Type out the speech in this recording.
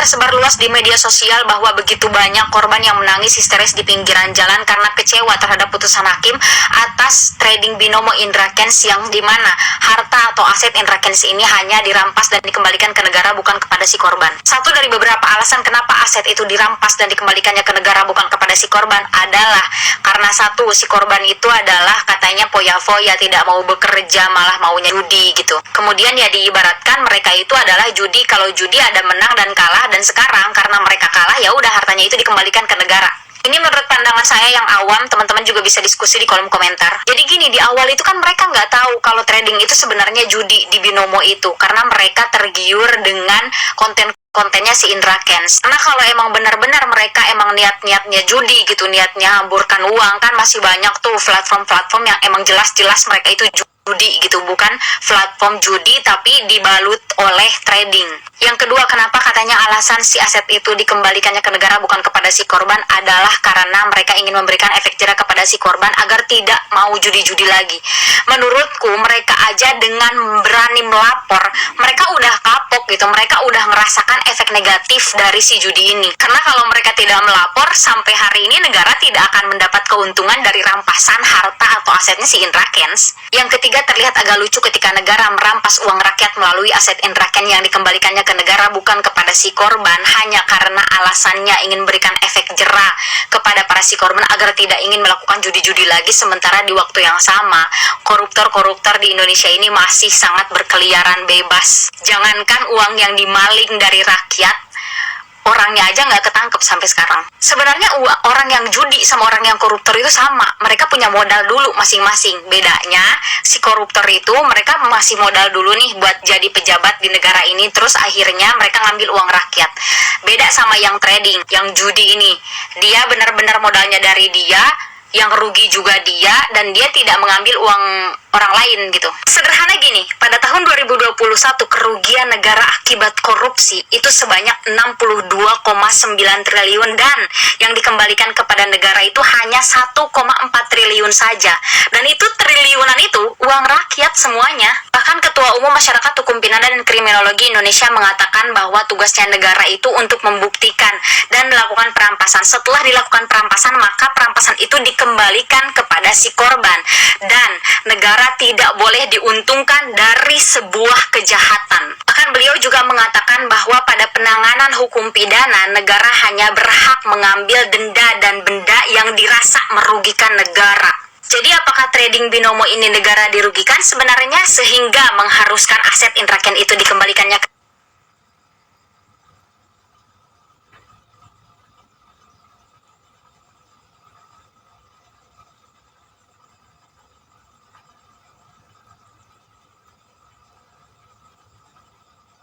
tersebar luas di media sosial bahwa begitu banyak korban yang menangis histeris di pinggiran jalan karena kecewa terhadap putusan hakim atas trading binomo Indra Kents, yang dimana harta atau aset Indra Kents ini hanya dirampas dan dikembalikan ke negara, bukan kepada si korban. Satu dari beberapa alasan kenapa aset itu dirampas dan dikembalikannya ke negara bukan kepada si korban adalah karena satu, si korban itu adalah katanya foya-foya, tidak mau bekerja, malah maunya judi gitu. Kemudian ya diibaratkan mereka itu adalah judi, kalau judi ada menang dan kalah, dan sekarang karena mereka kalah ya udah hartanya itu dikembalikan ke negara. Ini menurut pandangan saya yang awam, teman-teman juga bisa diskusi di kolom komentar. Jadi gini, di awal itu kan mereka nggak tahu kalau trading itu sebenarnya judi di binomo itu, karena mereka tergiur dengan kontennya si Indra Kents. Karena kalau emang benar-benar mereka emang niatnya judi gitu, niatnya hamburkan uang, kan masih banyak tuh platform-platform yang emang jelas-jelas mereka itu judi gitu, bukan platform judi tapi dibalut oleh trading. Yang kedua, kenapa katanya alasan si aset itu dikembalikannya ke negara bukan kepada si korban adalah karena mereka ingin memberikan efek jerah kepada si korban agar tidak mau judi-judi lagi. Menurutku mereka aja dengan berani melapor, mereka udah kapok gitu, mereka udah ngerasakan efek negatif dari si judi ini. Karena kalau mereka tidak melapor, sampai hari ini negara tidak akan mendapat keuntungan dari rampasan harta atau asetnya si Indra Kents. Yang ketiga, terlihat agak lucu ketika negara merampas uang rakyat melalui aset Indra Kents yang dikembalikannya ke negara bukan kepada si korban, hanya karena alasannya ingin memberikan efek jerah kepada para si korban agar tidak ingin melakukan judi-judi lagi, sementara di waktu yang sama koruptor-koruptor di Indonesia ini masih sangat berkeliaran bebas. Jangankan uang yang dimaling dari rakyat, orangnya aja nggak ketangkep sampai sekarang. Sebenarnya orang yang judi sama orang yang koruptor itu sama, mereka punya modal dulu masing-masing. Bedanya si koruptor itu mereka masih modal dulu nih buat jadi pejabat di negara ini, terus akhirnya mereka ngambil uang rakyat. Beda sama yang trading, yang judi ini, dia benar-benar modalnya dari dia, yang rugi juga dia, dan dia tidak mengambil uang orang lain gitu. Sederhana gini, pada tahun 2021 kerugian negara akibat korupsi itu sebanyak 62,9 triliun, dan yang dikembalikan kepada negara itu hanya 1,4 triliun saja. Dan itu triliunan itu uang rakyat semuanya. Bahkan Ketua Umum Masyarakat Hukum Pidana dan Kriminologi Indonesia mengatakan bahwa tugasnya negara itu untuk membuktikan dan melakukan perampasan. Setelah dilakukan perampasan, maka perampasan itu dikembalikan kepada si korban, dan negara tidak boleh diuntungkan dari sebuah kejahatan. Bahkan beliau juga mengatakan bahwa pada penanganan hukum pidana, negara hanya berhak mengambil denda dan benda yang dirasa merugikan negara. Jadi apakah trading binomo ini negara dirugikan? Sebenarnya sehingga mengharuskan aset Indra Kents itu dikembalikannya ke